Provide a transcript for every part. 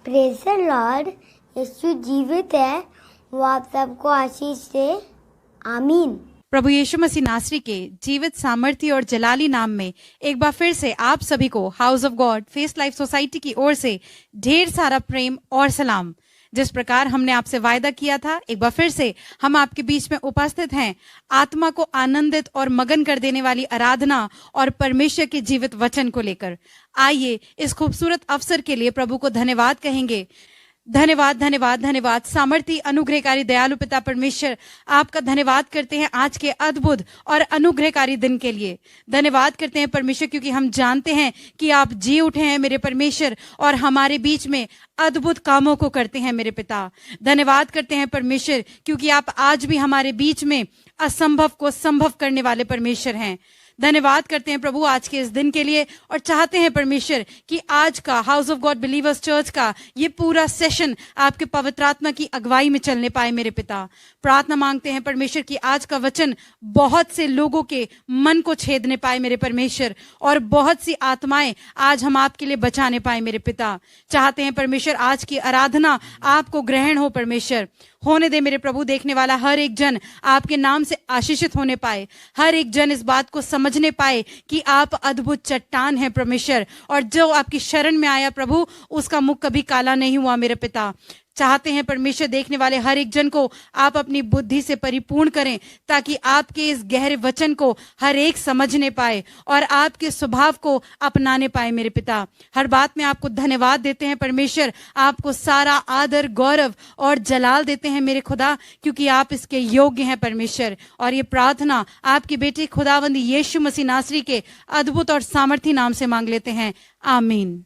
Praise the Lord. यीशु जीवित है, वो आप सबको आशीष दे। आमीन। प्रभु यीशु मसीह नासरी के जीवित सामर्थ्य और जलाली नाम में एक बार फिर से आप सभी को house of God face life society की ओर से ढेर सारा प्रेम और सलाम। जिस प्रकार हमने आपसे वायदा किया था, एक बार फिर से हम आपके बीच में उपस्थित हैं आत्मा को आनंदित और मगन कर देने वाली आराधना और परमेश्वर के जीवित वचन को लेकर। आइए इस खूबसूरत अवसर के लिए प्रभु को धन्यवाद कहेंगे। धन्यवाद धन्यवाद धन्यवाद सामर्थी अनुग्रहकारी दयालु पिता परमेश्वर, आपका धन्यवाद करते हैं आज के अद्भुत और अनुग्रहकारी दिन के लिए। धन्यवाद करते हैं परमेश्वर, क्योंकि हम जानते हैं कि आप जी उठे हैं मेरे परमेश्वर और हमारे बीच में अद्भुत कामों को करते हैं मेरे पिता। धन्यवाद करते हैं परमेश्वर, क्योंकि आप आज भी हमारे बीच में असंभव को संभव करने वाले परमेश्वर हैं। धन्यवाद करते हैं प्रभु आज के इस दिन के लिए और चाहते हैं परमेश्वर कि आज का house of God believers church का ये पूरा सेशन आपके पवित्र आत्मा की अगुवाई में चलने पाए मेरे पिता। प्रार्थना मांगते हैं परमेश्वर कि आज का वचन बहुत से लोगों के मन को छेदने पाए मेरे परमेश्वर और बहुत सी आत्माएं आज हम आपके लिए बचाने पाए मेरे पिता। चाहते हैं परमेश्वर आज की आराधना आपको ग्रहण हो परमेश्वर। होने दे मेरे प्रभु, देखने वाला हर एक जन आपके नाम से आशीषित होने पाए, हर एक जन इस बात को समझने पाए कि आप अद्भुत चट्टान हैं परमेश्वर, और जो आपकी शरण में आया प्रभु उसका मुख कभी काला नहीं हुआ मेरे पिता। चाहते हैं परमेश्वर देखने वाले हर एक जन को आप अपनी बुद्धि से परिपूर्ण करें, ताकि आपके इस गहरे वचन को हर एक समझने पाए और आपके स्वभाव को अपनाने पाए मेरे पिता। हर बात में आपको धन्यवाद देते हैं परमेश्वर, आपको सारा आदर गौरव और जलाल देते हैं मेरे खुदा, क्योंकि आप इसके योग्य हैं परमेश्वर। और ये प्रार्थना आपके बेटे खुदावंद यीशु मसीह नासरी के अद्भुत और सामर्थी नाम से मांग लेते हैं, आमीन।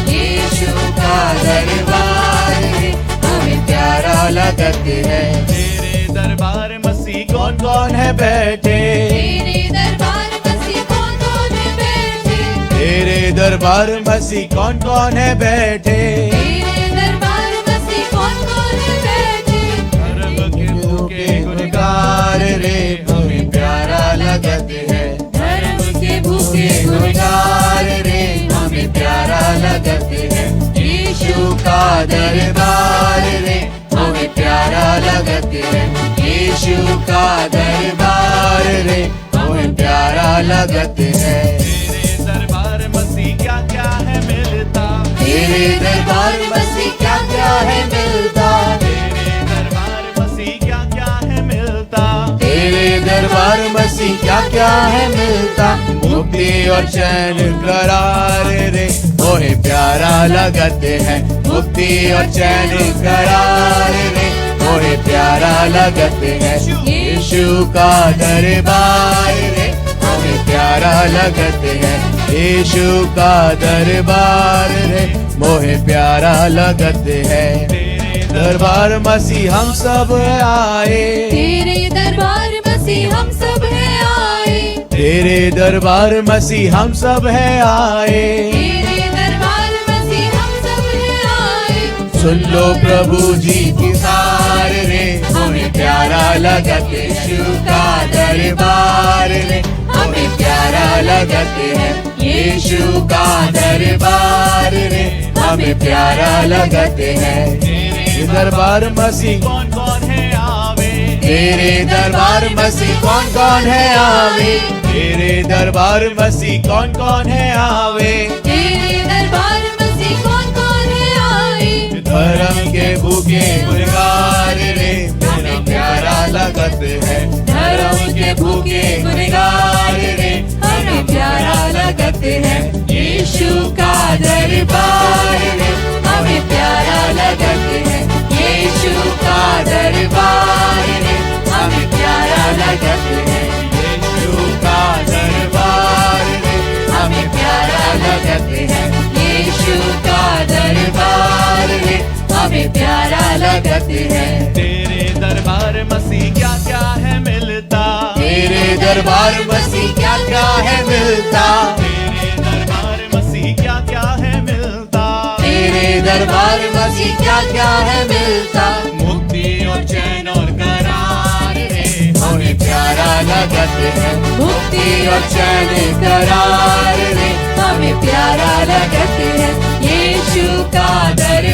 यीशु का दरबार है, हमें प्यारा लगते है। तेरे दरबार मसीह कौन कौन है बैठे, तेरे दरबार मसीह कौन कौन है बैठे, तेरे दरबार मसीह कौन कौन है बैठे, तेरे दरबार मसीह कौन कौन है बैठे। धर्म के भूखे गुनहगार रे, हमें प्यारा लगते है। धर्म के भूखे गुनहगार रे, हमें प्यारा लगते है। यीशु का दरबार रे, हमें प्यारा लगते है। यीशु का दरबार रे, हमें प्यारा लगते है। तेरे दरबार मसीह क्या क्या है मिलता, तेरे दरबार मसीह क्या क्या है मिलता, तेरे दरबार मसीह क्या क्या है मिलता, तेरे दरबार मसीह क्या क्या है मिलता। मुक्ति और चैन करार रे, ओहे प्यारा लगते हैं। मुक्ति और चैन करार रे, ओहे प्यारा लगते हैं। यीशु का दरबार रे, हमें प्यारा लगते हैं। यीशु का दरबार रे, मोहे प्यारा लगते हैं। तेरे दरबार मसीह हम सब आए, तेरे दरबार मसीह हम सब है आए, तेरे दरबार मसीह हम सब है आए। तेरे दरबार मसीह हम सब है आए। सुन लो प्रभु जी की सार रे, हमें प्यारा लगते। यीशु का दरबार रे, हमें प्यारा लगते हैं। यीशु का दरबार रे, हमें प्यारा लगते हैं। तेरे दरबार मसीह कौन कौन है आवे, तेरे दरबार मसीह कौन कौन है आवे, तेरे दरबार मसीह कौन कौन है आवे, तेरे दरबार मसीह कौन कौन है आए। धर्म के भूखे गुनहगार रे, मेरा प्यारा लगते है। धर्म के भूखे गुनहगार रे, हमें प्यारा लगते हैं। यीशु का दरबार रे, हमें प्यारा लगते हैं। यीशु का दरबार रे, हमें प्यारा लगते हैं। यीशु का दरबार रे, हमें प्यारा लगते हैं। यीशु का दरबार रे, हमें प्यारा लगते हैं। तेरे दरबार मसीह क्या क्या है मिलता, तेरे दरबार मसीह क्या क्या है मिलता, तेरे दरबार मसीह क्या क्या है मिलता, तेरे दरबार मसीह क्या क्या है मिलता। मुक्ति और चैन और करार रे, हमें प्यारा लगते हैं। मुक्ति और चैन करार रे, हमें प्यारा लगते हैं। यीशु का दरबार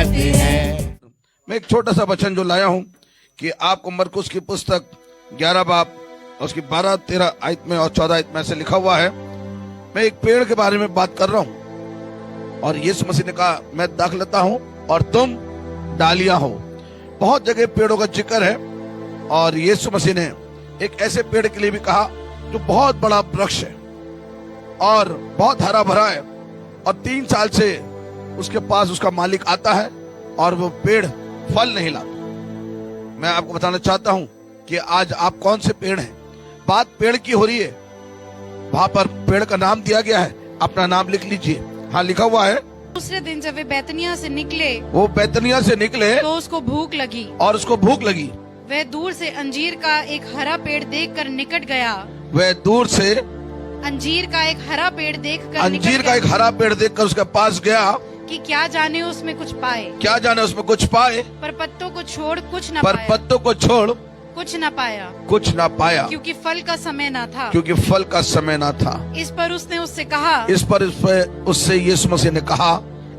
लगत है। मैं एक छोटा सा वचन जो लाया हूं कि आपको मरकुस की पुस्तक 11 बाब उसकी 12, 13 आयत में और 14 आयत में ऐसे लिखा हुआ है। मैं एक पेड़ के बारे में बात कर रहा हूं और यीशु मसीह ने कहा मैं दाखलता हूं और तुम डालियां हो। बहुत जगह पेड़ों का जिक्र है और यीशु मसीह ने एक ऐसे पेड़ के लिए भी कहा जो बहुत बड़ा वृक्ष है और बहुत हरा भरा है और 3 साल से उसके पास उसका मालिक आता है और वो पेड़ फल नहीं लाता। मैं आपको बताना चाहता हूं कि आज आप कौन से पेड़ हैं। बात पेड़ की हो रही है, वहां पर पेड़ का नाम दिया गया है, अपना नाम लिख लीजिए। हाँ, लिखा हुआ है। दूसरे दिन जब वे बैतनिया से निकले वो बैतनिया से निकले तो उसको भूख लगी और उसको भूख लगी। वह दूर से अंजीर का एक हरा पेड़ देखकर निकट गया। वह दूर से अंजीर का एक हरा पेड़ देखकर अंजीर का एक हरा पेड़ देखकर उसके पास गया कि क्या जाने उसमें कुछ पाए। क्या जाने उसमें कुछ पाए, पर पत्तों को छोड़ कुछ न पर पाया। पत्तों को छोड़ कुछ न पाया, कुछ ना पाया, क्योंकि फल का समय न था। क्योंकि फल का समय ना था। इस पर उसने उससे कहा, इस पर उससे यीशु मसीह ने कहा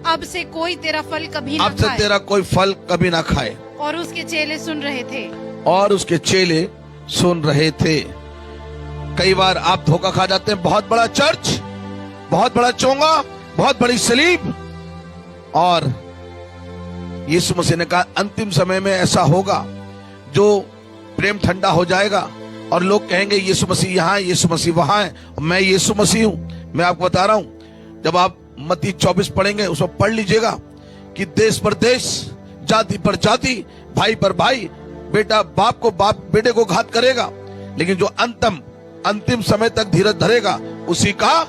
अब से कोई तेरा फल कभी न अब से खाए। तेरा कोई फल कभी ना खाए। और उसके चेले सुन रहे थे। और उसके चेले सुन रहे थे। कई बार आप धोखा खा जाते हैं। बहुत बड़ा चर्च, बहुत बड़ा चोंगा, बहुत बड़ी सलीब, और यीशु मसीह ने कहा अंतिम समय में ऐसा होगा जो प्रेम ठंडा हो जाएगा और लोग कहेंगे यीशु मसीह यहाँ है, यीशु मसीह वहां है, मैं यीशु मसीह हूं। मैं आपको बता रहा हूं, जब आप मत्ती 24 पढ़ेंगे उसमें पढ़ लीजिएगा कि देश पर देश, जाति पर जाति, भाई पर भाई, बेटा बाप को बाप बेटे को घात करेगा, लेकिन जो अंतिम समय तक धीरज धरेगा उसी का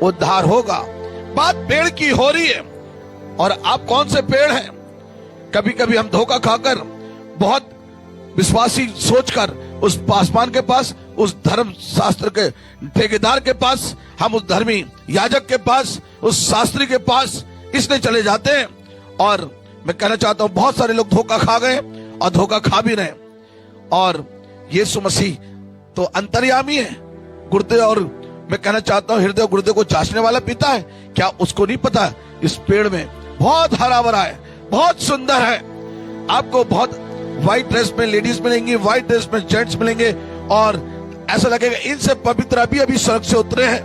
उद्धार होगा। बात पेड़ की हो रही है और आप कौन से पेड़ हैं। कभी कभी हम धोखा खाकर, बहुत विश्वासी सोचकर उस पासवान के पास, उस धर्म शास्त्र के ठेकेदार के पास, हम उस धर्मी याजक के पास, उस शास्त्री के पास इसलिए चले जाते हैं। और मैं कहना चाहता हूं बहुत सारे लोग धोखा खा गए और धोखा खा भी रहे। और यीशु मसीह तो अंतर्यामी है, गुर्दे और मैं कहना चाहता हूं हृदय गुर्दे को जांचने वाला पिता है। क्या उसको नहीं पता इस पेड़ में बहुत हरा भरा है, बहुत सुंदर है। आपको बहुत व्हाइट ड्रेस में लेडीज मिलेंगी, व्हाइट ड्रेस में जेंट्स मिलेंगे और ऐसा लगेगा इनसे पवित्र अभी सड़क से उतरे हैं।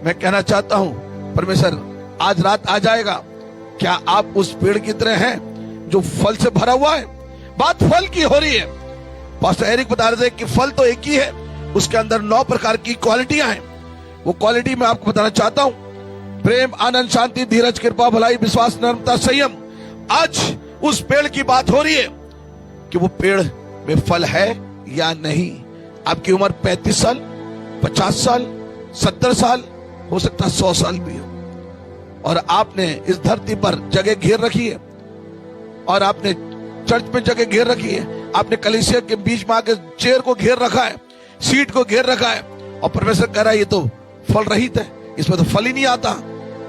मैं कहना चाहता हूं परमेश्वर आज रात आ जाएगा। क्या आप उस पेड़ की तरह हैं जो फल से भरा हुआ है। बात फल की हो रही है। पास्टर एरिक बता रहे थे कि फल तो एक ही है, उसके अंदर 9 प्रकार की क्वालिटियां हैं। वो क्वालिटी मैं आपको बताना चाहता हूं, प्रेम, आनंद, शांति, धीरज, कृपा, भलाई, विश्वास, नम्रता, संयम। आज उस पेड़ की बात हो रही है कि वो पेड़ में फल है या नहीं। आपकी उम्र 35 साल, 50 साल, 70 साल, हो सकता है 100 साल भी हो, और आपने इस धरती पर जगह घेर रखी है और आपने चर्च में जगह घेर रखी है, आपने कलीसिया के बीच में आके चेयर को घेर रखा है, सीट को घेर रखा है, और परमेश्वर कह रहा है ये तो फल रहित है, इसमें तो फल ही नहीं आता,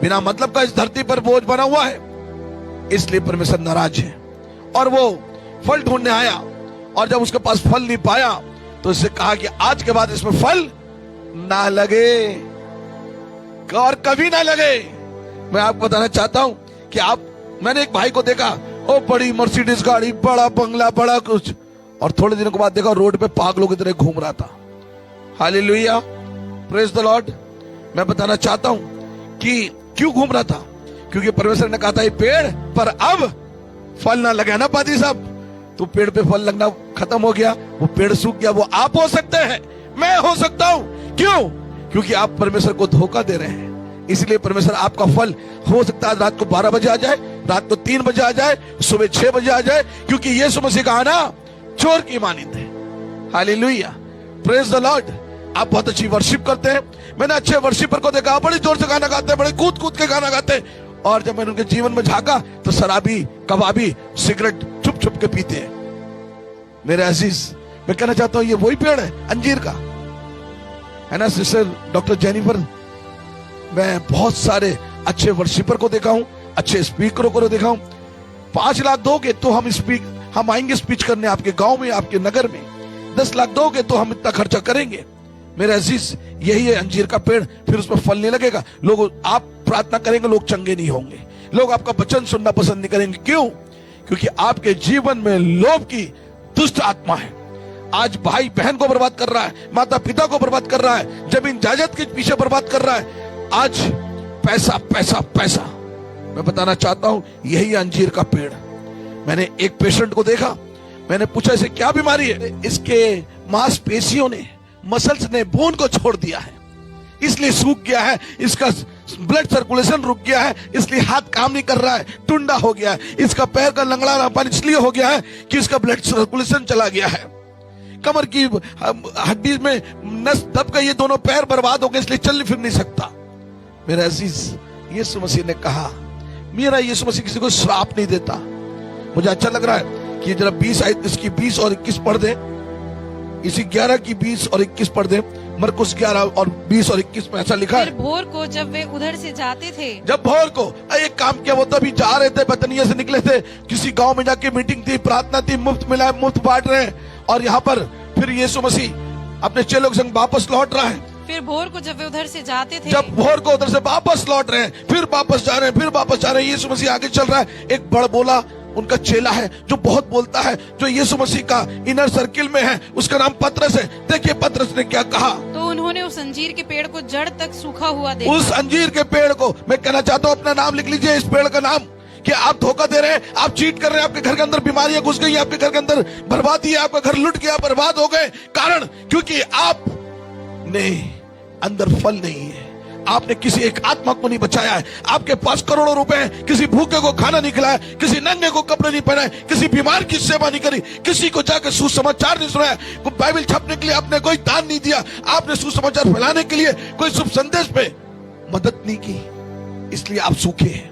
बिना मतलब का इस धरती पर बोझ बना हुआ है। इसलिए परमेश्वर नाराज है और वो फल ढूंढने आया, और जब उसके पास फल नहीं पाया तो उससे कहा कि आज के बाद इसमें फल ना लगे और कभी ना लगे। मैं आपको बताना चाहता हूं कि मैंने एक भाई को देखा, ओ बड़ी मर्सिडीज गाड़ी, बड़ा बंगला, बड़ा कुछ, और थोड़े दिनों के बाद देखा रोड पे पागलों की तरह घूम रहा था। Hallelujah, praise the Lord. मैं बताना चाहता हूं कि क्यों घूम रहा था, क्योंकि परमेश्वर ने कहा था ये पेड़ पर अब फल ना लगे ना पाती साहब। तो पेड़ पे फल लगना खत्म हो गया, वो पेड़ सूख गया। वो आप हो सकते हैं, मैं हो सकता हूं। क्यों? क्योंकि आप परमेश्वर को धोखा दे रहे हैं। इसलिए परमेश्वर आपका फल हो सकता है रात को 12 बजे आ जाए, रात को 3 बजे आ जाए, सुबह 6 बजे आ जाए, क्योंकि यीशु मसीह का आना चोर की मानिंद है। Hallelujah, praise the Lord. आप बहुत अच्छी वर्शिप करते हैं। मैंने अच्छे वर्शिपर को देखा, बड़ी जोर से गाना गाते हैं, बड़े कूद कूद के गाना गाते हैं, और जब मैंने उनके जीवन में झांका तो शराबी, कबाबी, सिगरेट छुप छुप के पीते हैं। मेरे अजीज, मैं कहना चाहता हूं ये वही पेड़ है अंजीर का, है ना सिस्टर डॉक्टर जेनिफर। मैं बहुत सारे अच्छे वर्शिपर को देखा हूं, अच्छे स्पीकरों को देखा हूं। 5 लाख दोगे तो हम आएंगे स्पीच करने आपके गांव में, आपके नगर में। 10 लाख दोगे तो हम इतना खर्चा करेंगे। मेरे अजीज, यही है अंजीर का पेड़। फिर उसमें फल नहीं लगेगा। लोग, आप प्रार्थना करेंगे, लोग चंगे नहीं होंगे। लोग आपका वचन सुनना पसंद नहीं करेंगे। क्यों? क्योंकि आपके जीवन में लोभ की दुष्ट आत्मा है। आज भाई बहन को बर्बाद कर रहा है, माता पिता को बर्बाद कर रहा है, जमीन जायदाद के पीछे बर्बाद कर रहा है। आज पैसा पैसा पैसा। मैं बताना चाहता हूं, यही अंजीर का पेड़। मैंने एक पेशेंट को देखा, मैंने पूछा इसे क्या बीमारी है? इसके मांसपेशियों ने, मसल्स ने बोन को छोड़ दिया है, इसलिए सूख गया है। इसका ब्लड सर्कुलेशन रुक गया है, इसलिए हाथ काम नहीं कर रहा है, टुंडा हो गया है। इसका पैर का लंगड़ापन इसलिए हो गया है कि इसका ब्लड सर्कुलेशन चला गया है। कमर की हड्डी में नस दब गई, ये दोनों पैर बर्बाद हो गए, इसलिए चल फिर नहीं सकता। मेरा अजीज, यीशु मसीह ने कहा, मेरा यीशु मसीह किसी को श्राप नहीं देता। मुझे अच्छा लग रहा है कि जरा 20 आयत इसकी 20 और 21 पढ़ दे, इसी 11 की 20 और 21 पढ़ दे। मरकुस 11 और 20 और 21 में ऐसा लिखा है। फिर भोर को जब वे उधर से जाते थे, जब भोर को एक काम किया, वो तभी जा रहे थे, बतनिया से निकले थे, किसी गांव में जाके मीटिंग थी, प्रार्थना थी, मुफ्त मिला, मुफ्त बांट रहे हैं। और यहाँ पर फिर यीशु मसीह अपने चेलों के संग वापस लौट रहा है। फिर भोर को जब वे उधर से जाते थे, जब भोर को उधर से वापस लौट रहे हैं, फिर वापस जा रहे हैं, फिर वापस जा रहे हैं। यीशु मसीह आगे चल रहा है। एक बड़ बोला उनका चेला है जो बहुत बोलता है, जो यीशु मसीह का इनर सर्किल में है, उसका नाम पतरस है। देखिए पतरस ने क्या कहा। तो उन्होंने उस अंजीर के पेड़ को जड़ तक सूखा हुआ देखा। उस अंजीर के पेड़ को, मैं कहना चाहता हूँ, अपना नाम लिख लीजिए इस पेड़ का नाम, कि आप धोखा दे रहे हैं, आप चीट कर रहे हैं, आपके घर के अंदर बीमारियां घुस गई, आपके घर के अंदर बर्बादी है, आपका घर लुट गया, बर्बाद हो गए। कारण क्योंकि आप ने अंदर फल नहीं है, आपने किसी एक आत्मा को नहीं बचाया है। आपके पास करोड़ों रुपए हैं, किसी भूखे को खाना नहीं खिलाया, किसी नंगे को कपड़े नहीं पहनाए, किसी बीमार की सेवा नहीं करी, किसी को जाकर सुसमाचार नहीं सुनाया, कोई बाइबल छापने के लिए आपने कोई दान नहीं दिया, आपने सुसमाचार फैलाने के लिए कोई शुभ संदेश पे मदद नहीं की, इसलिए आप सूखे हैं।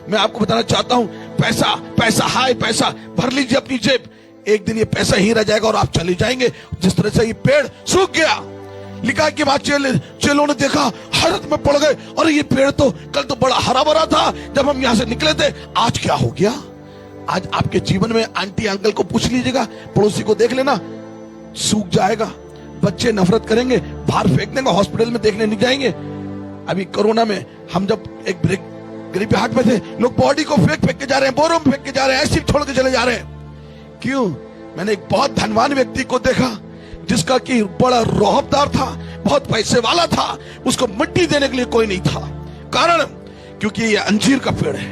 मैं आपको बताना चाहता हूं, पैसा पैसा हाय पैसा, भर लीजिए अपनी जेब, एक दिन ये पैसा ही रह जाएगा और आप चले जाएंगे। जिस तरह से ये पेड़ सूख गया, लिखा कि वहां चेलों ने देखा, हैरत में पड़ गए, और ये पेड़ तो कल तो बड़ा हरा भरा था जब हम यहां से निकले थे, आज क्या हो गया? आज आपके जीवन में आंटी अंकल को पूछ लीजिएगा, पड़ोसी को देख लेना, सूख जाएगा। बच्चे नफरत करेंगे, बाहर फेंक देंगे, हॉस्पिटल में देखने नहीं जाएंगे। अभी कोरोना में हम जब एक गरीबी हाट में थे, लोग बॉडी को फेंक के जा रहे हैं, बोरों में फेंक के जा रहे हैं, ऐसे छोड़ के चले जा रहे हैं। क्यों? मैंने एक बहुत धनवान व्यक्ति को देखा जिसका कि बड़ा रोहबदार था, बहुत पैसे वाला था, उसको मिट्टी देने के लिए कोई नहीं था। कारण क्योंकि ये अंजीर का पेड़ है,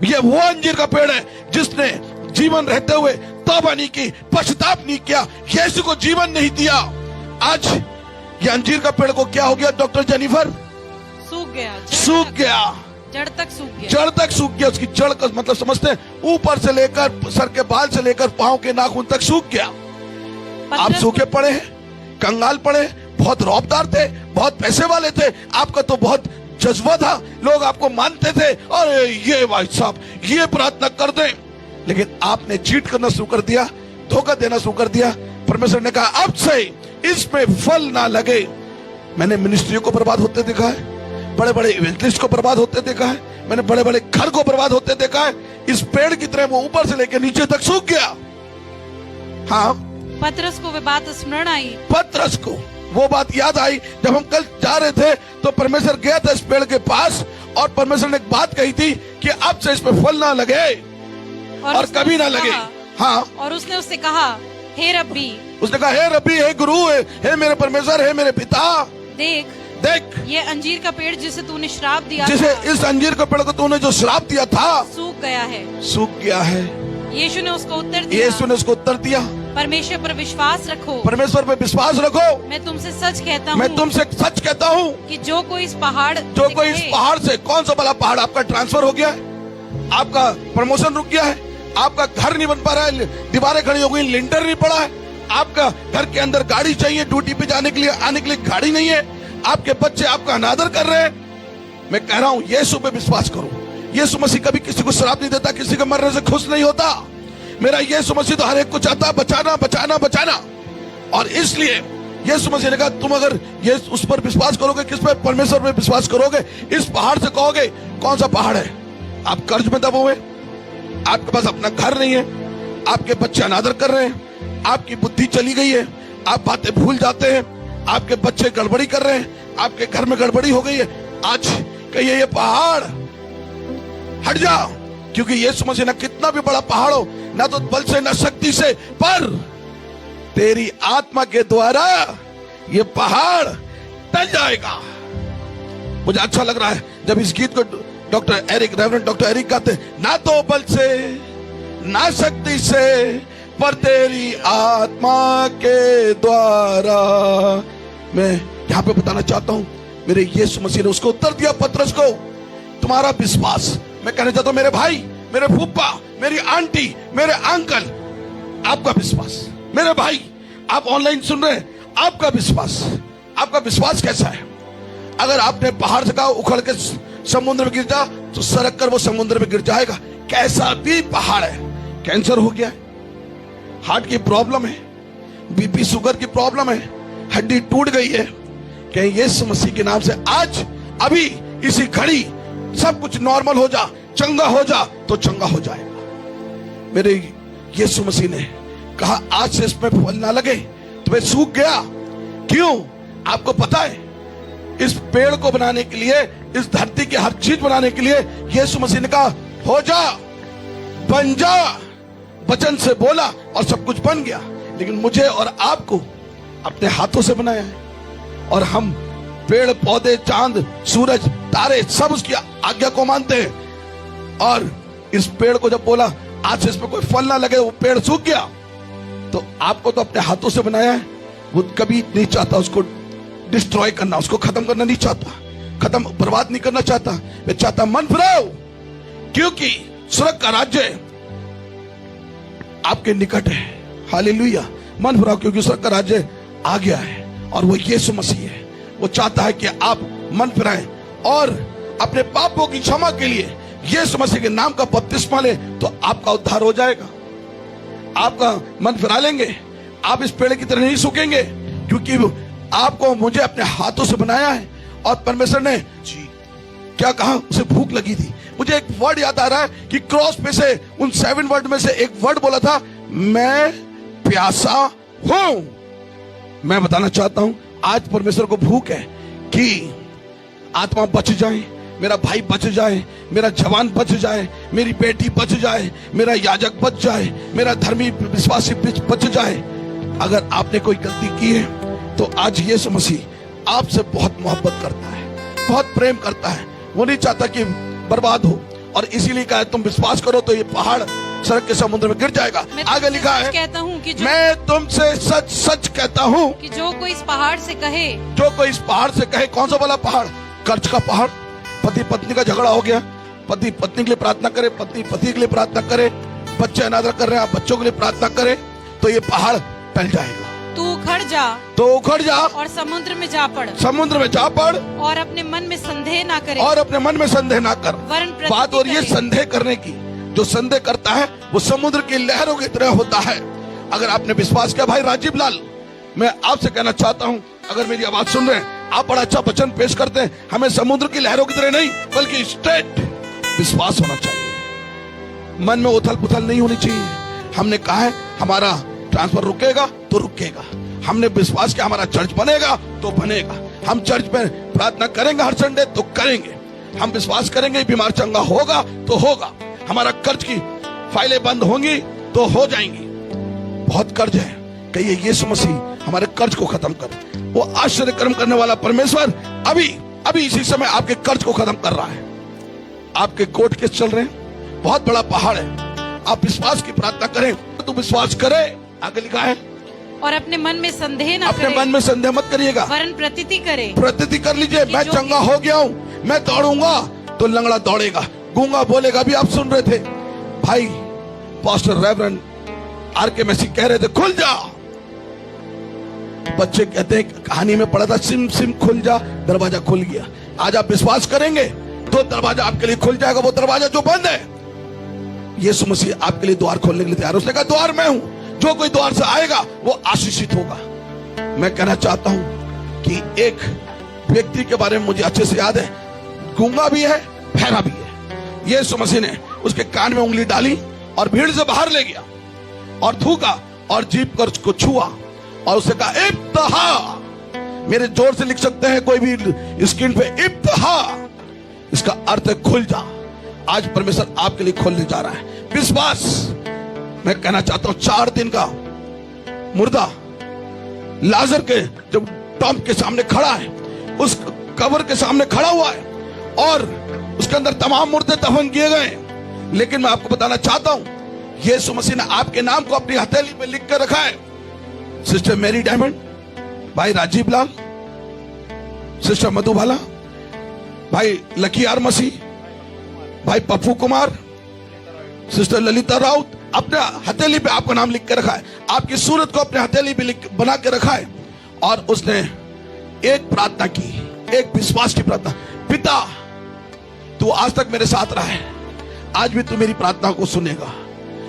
ये वो अंजीर का पेड़ है जिसने जीवन रहते हुए तौबा नहीं की, पश्चाताप नहीं किया, यीशु को जीवन नहीं दिया। आज ये अंजीर का पेड़ को क्या हो गया डॉक्टर जेनिफर? सूख गया, सूख गया, जड़ तक सूख गया, जड़ तक सूख गया। उसकी जड़ का मतलब समझते हैं, ऊपर से लेकर सर के बाल से लेकर पांव के नाखून तक सूख गया। आप सूखे पड़े हैं, कंगाल पड़े, बहुत रौबदार थे, बहुत पैसे वाले थे, आपका तो बहुत जज्बा था, लोग आपको मानते थे, अरे ये भाई साहब ये प्रार्थना कर दें, लेकिन आपने चीट करना शुरू कर दिया, धोखा देना शुरू कर दिया। परमेश्वर ने कहा अब से इसमें फल ना लगे। मैंने मिनिस्ट्रियों को बर्बाद होते देखा है, बड़े बड़े इवेंजलिस्ट को बर्बाद होते देखा है, मैंने बड़े बड़े घर को बर्बाद होते देखा है। इस पेड़ की तरह वो ऊपर से लेकर नीचे तक सूख गया। हाँ, पतरस को वे बात स्मरण आई, पतरस को वो बात याद आई। जब हम कल जा रहे थे तो परमेश्वर गया था इस पेड़ के पास, और परमेश्वर ने एक बात कही थी कि अब से इसमें फल ना लगे और कभी ना लगे। हाँ, और उसने उससे कहा, हे रब्बी, उसने कहा हे रब्बी, हे गुरु, हे मेरे परमेश्वर, हे मेरे पिता, देख ये अंजीर का पेड़ जिसे तूने श्राप दिया जिसे था, इस अंजीर का पेड़ को तूने जो श्राप दिया था, सूख गया है, सूख गया है। यीशु ने उसको उत्तर दिया, यीशु ने उसको उत्तर दिया, परमेश्वर पर विश्वास रखो, परमेश्वर पर विश्वास रखो। मैं तुमसे सच कहता हूँ, मैं तुमसे सच कहता हूँ कि जो कोई इस पहाड़ से, कौन सा वाला पहाड़, आपका ट्रांसफर हो गया है, आपका प्रमोशन रुक गया है, आपका घर नहीं बन पा रहा है, दीवारें खड़ी हो गई, लिंटर नहीं पड़ा है, आपका घर के अंदर गाड़ी चाहिए, ड्यूटी पे जाने के लिए, आने के लिए गाड़ी नहीं है, आपके बच्चे आपका अनादर कर रहे हैं। मैं कह रहा हूँ यीशु पे विश्वास करो। यीशु मसीह कभी किसी को श्राप नहीं देता, किसी के मरने से खुश नहीं होता। मेरा यीशु मसीह तो हर एक को चाहता है बचाना बचाना बचाना, और इसलिए यीशु मसीह ने कहा तुम अगर ये उस पर विश्वास करोगे, किस पर? परमेश्वर पे विश्वास करोगे। इस पहाड़ से कहोगे, कौन सा पहाड़ है? आप कर्ज में दबे हुए, आपके पास अपना घर नहीं है, आपके बच्चे अनादर कर रहे हैं, आपकी बुद्धि चली गई है, आप बातें भूल जाते हैं, आपके बच्चे गड़बड़ी कर रहे हैं, आपके घर में गड़बड़ी हो गई है। आज कहिए ये पहाड़ हट जा, क्योंकि यीशु मसीह ना कितना भी बड़ा पहाड़ हो, ना तो बल से ना शक्ति से, पर तेरी आत्मा के द्वारा ये पहाड़ टल जाएगा। मुझे अच्छा लग रहा है जब इस गीत को रेवरेंड डॉक्टर एरिक गाते, ना तो बल से ना शक्ति से, पर तेरी आत्मा के द्वारा। मैं यहां पे बताना चाहता हूं, मेरे यीशु मसीह ने उसको उत्तर दिया पतरस को, तुम्हारा विश्वास। मैं कहना चाहता हूं मेरे भाई, मेरे फूफा, मेरी आंटी, मेरे अंकल, आपका विश्वास। मेरे भाई, आप ऑनलाइन सुन रहे हैं, आपका विश्वास कैसा है? अगर आपने पहाड़ से कहा उखड़ के समुद्र में गिर जा, तो सरक कर वो समुद्र में गिर जाएगा। कैसा भी पहाड़ है, कैंसर हो गया है, हार्ट की प्रॉब्लम है, बीपी शुगर की प्रॉब्लम है, हड्डी टूट गई है, कहीं यीशु मसीह के नाम से आज अभी इसी घड़ी सब कुछ नॉर्मल हो जा, चंगा हो जा, तो चंगा हो जाएगा। मेरे यीशु मसीह ने कहा आज से इसमें फल ना लगे, तुम्हें सूख गया। क्यों? आपको पता है, इस पेड़ को बनाने के लिए, इस धरती की हर चीज बनाने के लिए यीशु मसीह ने कहा हो जा, बन जा, वचन से बोला और सब कुछ बन गया। लेकिन मुझे और आपको अपने हाथों से बनाया है, और हम पेड़ पौधे, चांद, सूरज, तारे सब उसकी आज्ञा को मानते हैं। और इस पेड़ को जब बोला आज से इसमें कोई फल ना लगे, वो पेड़ सूख गया, तो आपको तो अपने हाथों से बनाया है। वो कभी नहीं चाहता उसको डिस्ट्रॉय करना, उसको खत्म करना नहीं चाहता, खत्म बर्बाद नहीं करना चाहता। मैं चाहता मन फिराओ, क्योंकि स्वर्ग का राज्य आपके निकट है। हालेलुया। मन फिराओ, क्योंकि स्वर्ग का राज्य आ गया है, और वो यीशु मसीह है। वो चाहता है कि आप मन फिराएं और अपने पापों की क्षमा के लिए यीशु मसीह के नाम का बपतिस्मा ले, तो आपका उद्धार हो जाएगा। आपका मन फिरा लेंगे, आप इस पेड़ की तरह नहीं सूखेंगे, क्योंकि आपको मुझे अपने हाथों से बनाया है। और परमेश्वर ने क्या कहा? उसे भूख लगी थी। मुझे एक वर्ड याद आ रहा है कि क्रॉस पे से उन 7 वर्ड में से एक वर्ड बोला था, मैं प्यासा हूं। मैं बताना चाहता हूं आज परमेश्वर को भूख है कि आत्मा बच जाए, मेरा भाई बच जाए, मेरा जवान बच जाए, मेरी बेटी बच जाए, मेरा याजक बच जाए, मेरा धर्मी विश्वासी बच जाए। अगर आपने कोई गलती की है तो आज यीशु मसीह आपसे बहुत मोहब्बत करता है, बहुत प्रेम करता है। वो नहीं चाहता कि बर्बाद हो, और इसीलिए कहा है तुम विश्वास करो तो ये पहाड़ सड़क के समुद्र में गिर जाएगा। आगे लिखा है, कहता हूँ कि मैं तुमसे सच सच कहता हूँ कि जो कोई इस पहाड़ से कहे, जो कोई इस पहाड़ से कहे। कौन सा वाला पहाड़? कर्ज का पहाड़। पति पत्नी का झगड़ा हो गया, पति पत्नी के लिए प्रार्थना करे, पत्नी पति के लिए प्रार्थना करे, बच्चे अनादर कर रहे हैं, आप बच्चों के लिए प्रार्थना करें, तो ये पहाड़ टल जाएगा। तू उखड़ जा और समुद्र में जा पड़, और अपने मन में संदेह ना करे, और अपने मन में संदेह ना कर। वरन बात और ये संदेह करने की, जो संदेह करता है वो समुद्र की लहरों की तरह होता है। अगर आपने विश्वास किया, भाई राजीव लाल, मैं आपसे कहना चाहता हूँ, अगर मेरी आवाज सुन रहे हैं, आप बड़ा अच्छा वचन पेश करते हैं। हमें समुद्र की लहरों की तरह नहीं, बल्कि स्ट्रेट विश्वास होना चाहिए। मन में उथल पुथल नहीं होनी चाहिए। हमने कहा है हमारा ट्रांसफर रुकेगा तो रुकेगा, हमने विश्वास किया हमारा चर्च बनेगा तो बनेगा, हम चर्च में प्रार्थना करेंगे हर संडे तो करेंगे, हम विश्वास करेंगे बीमार चंगा होगा तो होगा, हमारा कर्ज की फाइलें बंद होंगी तो हो जाएंगी। बहुत कर्ज है, कहिए यीशु मसीह हमारे कर्ज को खत्म कर। वो आश्चर्य कर्म करने वाला परमेश्वर अभी इसी समय आपके कर्ज को खत्म कर रहा है। आपके कोर्ट केस चल रहे हैं, बहुत बड़ा पहाड़ है, आप विश्वास की प्रार्थना करें तो विश्वास करें। आगे लिखा है, और अपने मन में संदेह न अपने करे, मन में संदेह मत करिएगा, वरन प्रतीति करे। प्रतीति कर लीजिए, मैं चंगा हो गया हूँ, मैं दौड़ूंगा तो लंगड़ा दौड़ेगा, गूंगा बोलेगा। भी आप सुन रहे थे भाई, पास्टर रेवरेंड आर.के. मैसी कह रहे थे खुल जा। बच्चे कहते हैं, कहानी में पढ़ा था, सिम सिम खुल जा, दरवाजा खुल गया। आज आप विश्वास करेंगे तो दरवाजा आपके लिए खुल जाएगा, वो दरवाजा जो बंद है। यीशु मसीह आपके लिए द्वार खोलने के लिए तैयार। उसने कहा द्वार मैं हूं, जो कोई द्वार से आएगा वो आशीषित होगा। मैं कहना चाहता हूं कि एक व्यक्ति के बारे में मुझे अच्छे से याद है, गूंगा भी है, बहरा भी है। यीशु मसीह ने उसके कान में उंगली डाली और भीड़ से बाहर ले गया और थूका और जीभ कर उसको छुआ और उसने कहा इब्तहा। मेरे जोर से लिख सकते हैं कोई भी स्क्रीन पे, इब्तहा। इसका अर्थ है खुल जा। आज परमेश्वर आपके लिए खोलने जा रहा है। विश्वास, मैं कहना चाहता हूं 4 दिन का मुर्दा लाजर के जब टॉम के सामने खड़ा है, उस कब्र के सामने खड़ा हुआ है और उसके अंदर तमाम मुर्दे दफन किए गए। लेकिन मैं आपको बताना चाहता हूं, यीशु मसीह ने आपके नाम को अपनी हथेली पे लिख कर रखा है। सिस्टर मेरी डायमंड, भाई राजीव लाल, सिस्टर मधुबाला, भाई लकी आर मसीह, भाई पप्पू कुमार, सिस्टर ललिता राउत, अपने हथेली पे आपका नाम लिख के रखा है। आपकी सूरत को अपने हथेली पे बना के रखा है। और उसने एक प्रार्थना की, एक विश्वास की प्रार्थना, पिता तू आज तक मेरे साथ रहा है, आज भी तू मेरी प्रार्थना को सुनेगा।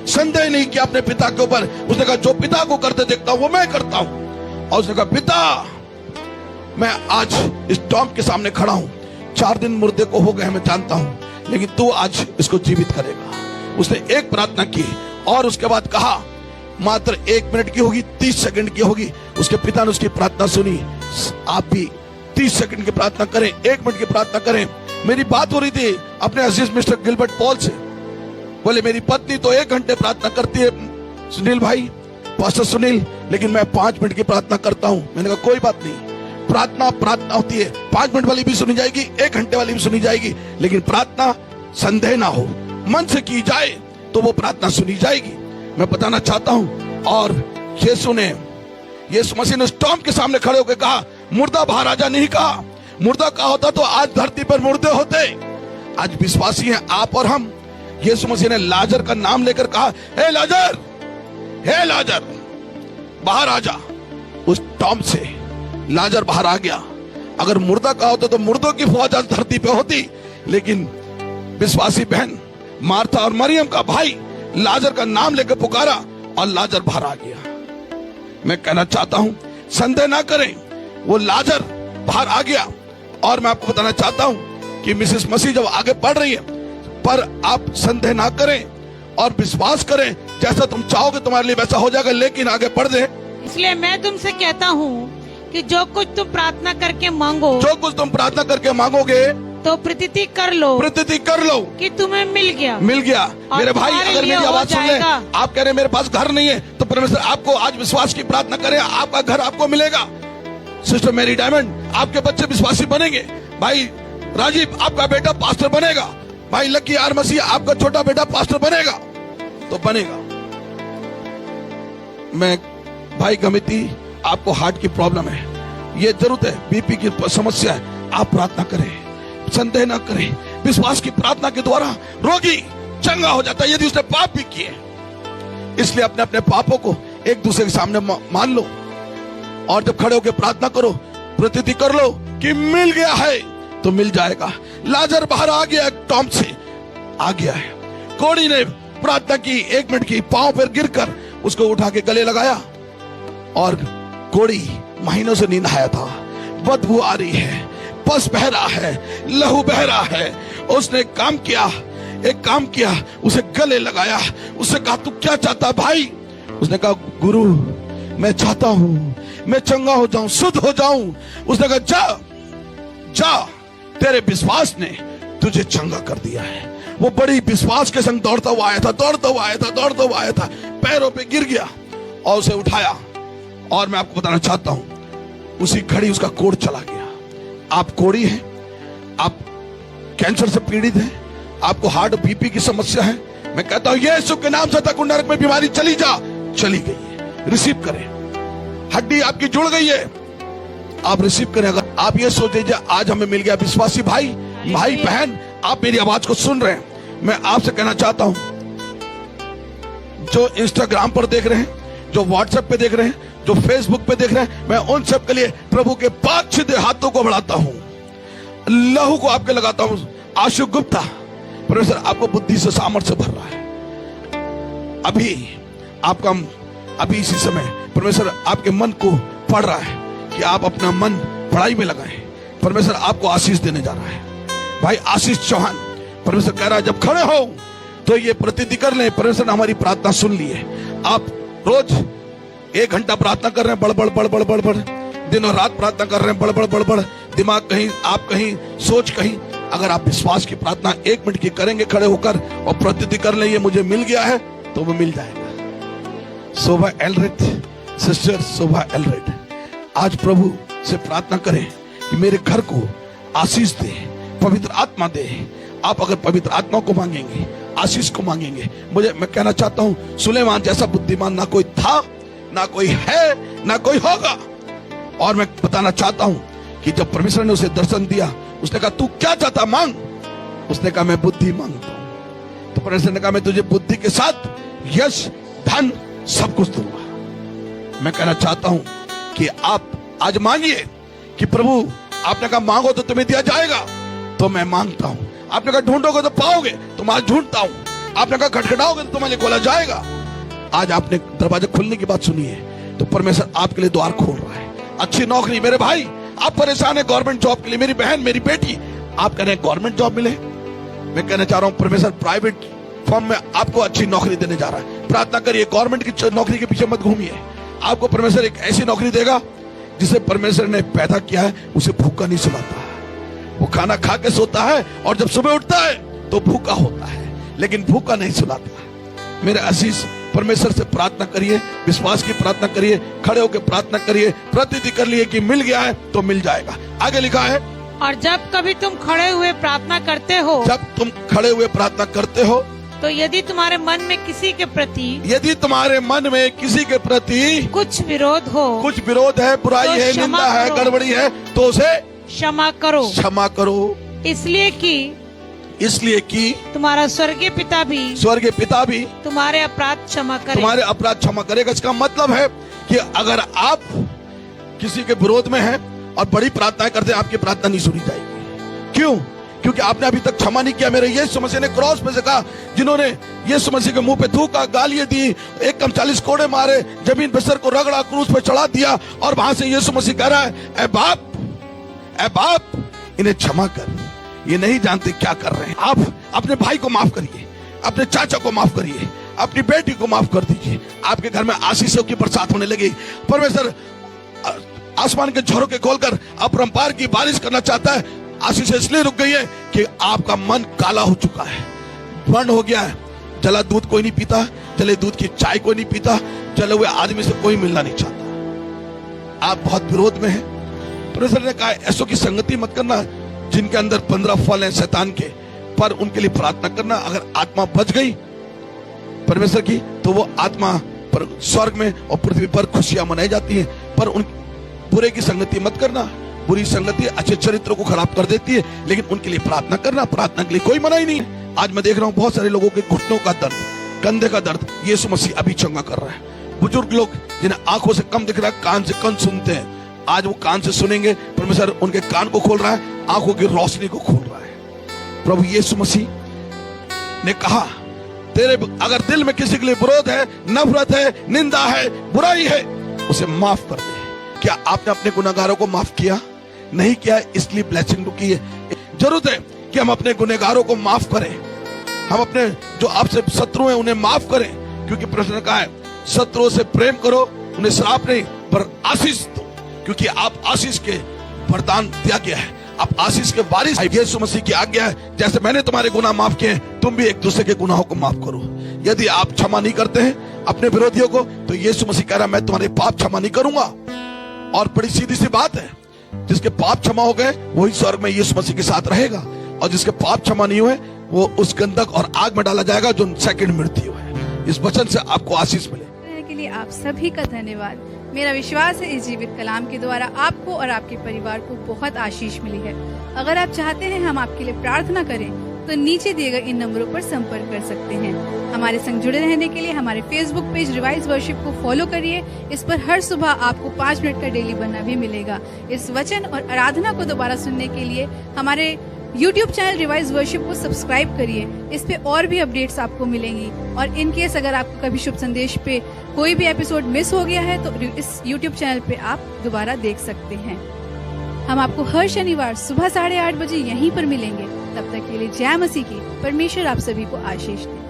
संदेह नहीं किया अपने पिता के ऊपर। उसने कहा जो पिता को करते देखता हूं वो मैं करता हूं। और उसने कहा पिता मैं आज इस टॉम के सामने खड़ा हूं, 4 दिन मुर्दे को हो गए मैं जानता हूं, लेकिन तू आज इसको जीवित करेगा। उसने एक प्रार्थना की और उसके बाद कहा मात्र 1 मिनट की होगी, 30 सेकंड की होगी। उसके पिता ने उसकी प्रार्थना सुनी। आप भी 30 सेकंड की प्रार्थना करें, 1 मिनट की प्रार्थना करें। मेरी बात हो रही थी अपने अजीज मिस्टर गिलबर्ट पॉल से, बोले मेरी पत्नी तो 1 घंटे प्रार्थना करती है सुनील भाई, पास्टर सुनील, लेकिन मैं 5 मिनट की प्रार्थना करता हूं। मैंने कहा कोई बात नहीं, प्रार्थना प्रार्थना होती है, 5 मिनट वाली भी सुनी जाएगी, 1 घंटे वाली भी सुनी जाएगी, लेकिन प्रार्थना संदेह ना हो, मन से की जाए तो वो प्रार्थना सुनी जाएगी। मैं बताना चाहता हूं। और यीशु मसीह ने टॉम के सामने खड़े होकर कहा मुर्दा बाहर आजा नहीं कहा। मुर्दा कहा होता तो आज धरती पर मुर्दे होते। आज विश्वासी हैं आप और हम। यीशु मसीह ने लाजर का नाम लेकर कहा हे लाजर, हे लाजर बाहर आजा। उस टॉम से लाजर बाहर आ गया। अगर मुर्दा कहा होता तो मुर्दों की फौज आज धरती पे होती, लेकिन विश्वासी बहन मार्था और मरियम का भाई लाजर का नाम लेकर पुकारा और लाजर बाहर आ गया। मैं कहना चाहता हूं संदेह ना करें, वो लाजर बाहर आ गया। और मैं आपको बताना चाहता हूं कि मिसेस मसीह जब आगे बढ़ रही है, पर आप संदेह ना करें और विश्वास करें, जैसा तुम चाहोगे तुम्हारे लिए वैसा हो जाएगा, लेकिन आगे बढ़ दे। इसलिए मैं तुमसे कहता हूँ कि जो कुछ तुम प्रार्थना करके मांगो, जो कुछ तुम प्रार्थना करके मांगोगे तो प्रतीति कर लो, प्रतीति कर लो कि तुम्हें मिल गया, मिल गया। मेरे भाई अगर मेरी आवाज सुन ले, आप कह रहे मेरे पास घर नहीं है, तो परमेश्वर आपको आज विश्वास की प्रार्थना करें, आपका घर आपको मिलेगा। सिस्टर मेरी डायमंड, आपके बच्चे विश्वासी बनेंगे। भाई राजीव, आपका बेटा पास्टर बनेगा। भाई लकी आर मसीह, आपका छोटा बेटा पास्टर बनेगा तो बनेगा। मैं भाई गमिती, आपको हार्ट की प्रॉब्लम है, ये जरूरत है, बीपी की समस्या है, आप प्रार्थना करें, संदेह ना करें। विश्वास की प्रार्थना के द्वारा रोगी चंगा हो जाता है यदि उसने पाप भी किए। इसलिए अपने अपने पापों को एक दूसरे के सामने मान लो और जब खड़े होकर प्रार्थना करो, प्रतीति कर लो कि मिल गया है तो मिल जाएगा। लाजर बाहर आ गया, टॉम से आ गया है। कोड़ी ने प्रार्थना की, 1 मिनट की, पांव पर गिरकर उसको उठा के गले लगाया। और कोड़ी महीनों से नींद आया था, बदबू आ रही है, पस बह रहा है, लहू बह रहा है। उसने एक काम किया, उसे गले लगाया। उससे कहा तू क्या चाहता भाई? उसने कहा गुरु मैं चाहता हूं मैं चंगा हो जाऊं, शुद्ध हो जाऊं। उसने कहा जा जा, तेरे विश्वास ने तुझे चंगा कर दिया है। वो बड़ी विश्वास के संग दौड़ता हुआ आया था, पैरों पे गिर गया और उसे उठाया। और मैं आपको बताना चाहता हूं उसी घड़ी उसका कोढ़ चला गया। आप कोढ़ी हैं, आप कैंसर से पीड़ित हैं, आपको हार्ट बीपी की समस्या है, मैं कहता हूं यीशु के नाम से तक नरक में बीमारी चली गई है। रिसीव करें। हड्डी आपकी जुड़ गई है, आप रिसीव करें। अगर आप ये सोच लीजिए आज हमें मिल गया, विश्वासी भाई बहन, आप मेरी आवाज को सुन रहे हैं, मैं आपसे कहना चाहता हूं जो इंस्टाग्राम पर देख रहे हैं, जो व्हाट्सएप पे देख रहे हैं, जो फेसबुक पे देख रहे हैं, मैं उन सब के लिए प्रभु के पाक सीधे हाथों को बढ़ाता हूं, लहू को आपके लगाता हूं। आशु गुप्ता, परमेश्वर आपको बुद्धि से सामर्थ्य भर रहा है। अभी इसी समय परमेश्वर आपके मन को पढ़ रहा है कि आप अपना मन पढ़ाई में लगाएं। परमेश्वर आपको आशीष देने जा रहा है। भाई आशीष चौहान, परमेश्वर कह रहा है जब खड़े हो तो ये प्रतीति कर ले, परमेश्वर ने हमारी प्रार्थना सुन ली है। आप रोज 1 घंटा प्रार्थना कर रहे हैं, बड़, दिन और रात प्रार्थना कर रहे हैं, बड़, दिमाग कहीं, आप कहीं, सोच कहीं। अगर आप विश्वास की प्रार्थना 1 मिनट की करेंगे खड़े होकर और प्रतीति कर ले ये मुझे मिल गया है, तो वो मिल जाएगा। शोभा एलरेट, सिस्टर शोभा एलरेट, आज प्रभु से प्रार्थना करें कि मेरे घर को आशीष दे, पवित्र आत्मा दे। आप अगर पवित्र आत्मा को मांगेंगे, आशीष को मांगेंगे, मैं कहना चाहता हूं सुलेमान जैसा बुद्धिमान ना कोई था, ना कोई है, ना कोई होगा। और मैं बताना चाहता हूं कि जब परमेश्वर ने उसे दर्शन दिया, उसने कहा तू क्या चाहता मांग। उसने कहा मैं बुद्धि मांगता हूं। तो परमेश्वर ने कहा मैं तुझे बुद्धि के साथ यश, धन, सब कुछ दूंगा। मैं कहना चाहता हूं कि आप आज मांगिए कि प्रभु आपने कहा मांगो तो तुम्हें दिया जाएगा, तो मैं मांगता हूं। आपने कहा ढूंढोगे तो पाओगे, तो मैं ढूंढता हूं। आपने कहा खटखटाओगे तो तुम्हारे खोला जाएगा। आज आपने दरवाजा खुलने की बात सुनी है, तो परमेश्वर आपके लिए द्वार खोल रहा है। अच्छी नौकरी, मेरे भाई आप परेशान है गवर्नमेंट जॉब के लिए, मेरी बहन, मेरी बेटी आप कह रहे हैं गवर्नमेंट जॉब मिले। मैं कहना चाह रहा हूं परमेश्वर प्राइवेट फॉर्म में आपको अच्छी नौकरी देने जा रहा है। प्रार्थना करिए, गवर्नमेंट की नौकरी के पीछे मत घूमिए। आपको परमेश्वर एक ऐसी नौकरी देगा जिसे परमेश्वर ने पैदा किया है, उसे भूखा नहीं सुलाता। वो खाना खा के सोता है और जब सुबह उठता है तो भूखा होता है, लेकिन भूखा नहीं सुलाता। मेरे आशीष परमेश्वर से प्रार्थना करिए, विश्वास की प्रार्थना करिए, खड़े होकर प्रार्थना करिए, प्रतीति कर लिए कि मिल गया है तो मिल जाएगा। आगे लिखा है, और जब कभी तुम खड़े हुए प्रार्थना करते हो, जब तुम खड़े हुए प्रार्थना करते हो, तो यदि तुम्हारे मन में किसी के प्रति, यदि तुम्हारे मन में किसी के प्रति कुछ विरोध हो, कुछ विरोध है, बुराई तो है, क्षमा निंदा है, करो। गड़बड़ी है, तो उसे क्षमा करो। क्षमा करो, इसलिए कि तुम्हारा स्वर्गीय पिता भी तुम्हारे अपराध क्षमा करे। तुम्हारे अपराध क्षमा करेगा। इसका मतलब है कि अगर आप किसी के विरोध में हैं और बड़ी प्रार्थनाएं करते हैं, आपकी प्रार्थना नहीं सुनी जाएगी। क्यों? क्योंकि आपने अभी तक क्षमा नहीं किया। मेरे यीशु मसीह ने क्रॉस पे से कहा, जिन्होंने यीशु मसीह के मुंह पे थूका, गालियां दी, 1 कम 40 कोड़े मारे, जमीन पर सर को रगड़ा, क्रूस पे चढ़ा दिया, और वहां से यीशु मसीह कह रहा है, ऐ बाप इन्हें क्षमा कर, ये नहीं जानते क्या कर रहे हैं। आप अपने भाई को माफ करिए, अपने चाचा को माफ करिए, अपनी बेटी को माफ कर दीजिए। आपके घर में आशीषों की बरसात होने लगी। परमेश्वर आसमान के झरोखे खोलकर अपरंपार की बारिश करना चाहता है। आशीष इसलिए रुक गई है कि आपका मन काला हो चुका है, बंद हो गया है। जला दूध कोई नहीं पीता, जले दूध की चाय कोई नहीं पीता, जले हुए आदमी से कोई मिलना नहीं चाहता। आप बहुत विरोध में हैं। परमेश्वर ने कहा ऐसों की संगति मत करना जिनके अंदर 15 फल हैं शैतान के, पर उनके लिए प्रार्थना करना। अगर आत्मा बच गई परमेश्वर की, तो वो आत्मा पर स्वर्ग में और पृथ्वी पर खुशियां मनाई जाती हैं। पर उन बुरे की संगति मत करना। बुरी संगति अच्छे चरित्र को खराब कर देती है, लेकिन उनके लिए प्रार्थना करना। प्रार्थना के लिए कोई मना ही नहीं है। आज मैं देख रहा हूँ बहुत सारे लोगों के घुटनों का दर्द, कंधे का दर्द, यीशु मसीह अभी चंगा कर रहा है। बुजुर्ग लोग जिन्हें आंखों से कम दिख रहा है, कान से कम सुनते हैं, आज वो कान से सुनेंगे। परमेश्वर उनके कान को खोल रहा है, आंखों की रोशनी को खोल रहा है। प्रभु यीशु मसीह ने कहा, तेरे अगर दिल में किसी के लिए विरोध है, नफरत है, निंदा है, बुराई है, उसे माफ कर दे। क्या आपने अपने गुनहगारों को माफ किया? नहीं किया, इसलिए ब्लेसिंग रुकी है। जरूरत है कि हम अपने गुनहगारों को माफ करें। हम अपने जो आपसे शत्रु हैं उन्हें माफ करें, क्योंकि प्रश्न कहा है शत्रुओं से प्रेम करो, उन्हें श्राप नहीं पर आशीष दो, क्योंकि आप आशीष के वरदान दिया गया है। आप आशीष के वारिस। यीशु मसीह की आज्ञा है, जैसे मैंने तुम्हारे गुनाह माफ किए, तुम भी एक दूसरे के गुनाहों को माफ करो। यदि आप क्षमा नहीं करते हैं अपने विरोधियों को, तो यीशु मसीह कह रहा है मैं तुम्हारे पाप क्षमा नहीं करूंगा। और बड़ी सीधी सी बात है, जिसके पाप क्षमा हो गए वही स्वर्ग में यीशु मसीह के साथ रहेगा, और जिसके पाप क्षमा नहीं हुए वो उस गंधक और आग में डाला जाएगा जो सेकंड मृत्यु है। इस वचन से आपको आशीष मिले। के लिए आप सभी का धन्यवाद। मेरा विश्वास है इस जीवित कलाम के द्वारा आपको और आपके परिवार को बहुत आशीष मिली है। अगर आप चाहते हैं हम आपके लिए प्रार्थना करें, तो नीचे दिए गए इन नंबरों पर संपर्क कर सकते हैं। हमारे संग जुड़े रहने के लिए हमारे फेसबुक पेज रिवाइज वर्शिप को फॉलो करिए। इस पर हर सुबह आपको 5 मिनट का डेली बनना भी मिलेगा। इस वचन और आराधना को दोबारा सुनने के लिए हमारे YouTube चैनल रिवाइज वर्शिप को सब्सक्राइब करिए। इस पे और भी अपडेट्स आपको मिलेंगी। और इन केस अगर आपको कभी शुभ संदेश पे कोई भी एपिसोड मिस हो गया है, तो इस YouTube चैनल पे आप दोबारा देख सकते हैं। हम आपको हर शनिवार सुबह 8:30 बजे यहीं पर मिलेंगे। तब तक के लिए जय मसीह की। परमेश्वर आप सभी को आशीष दे।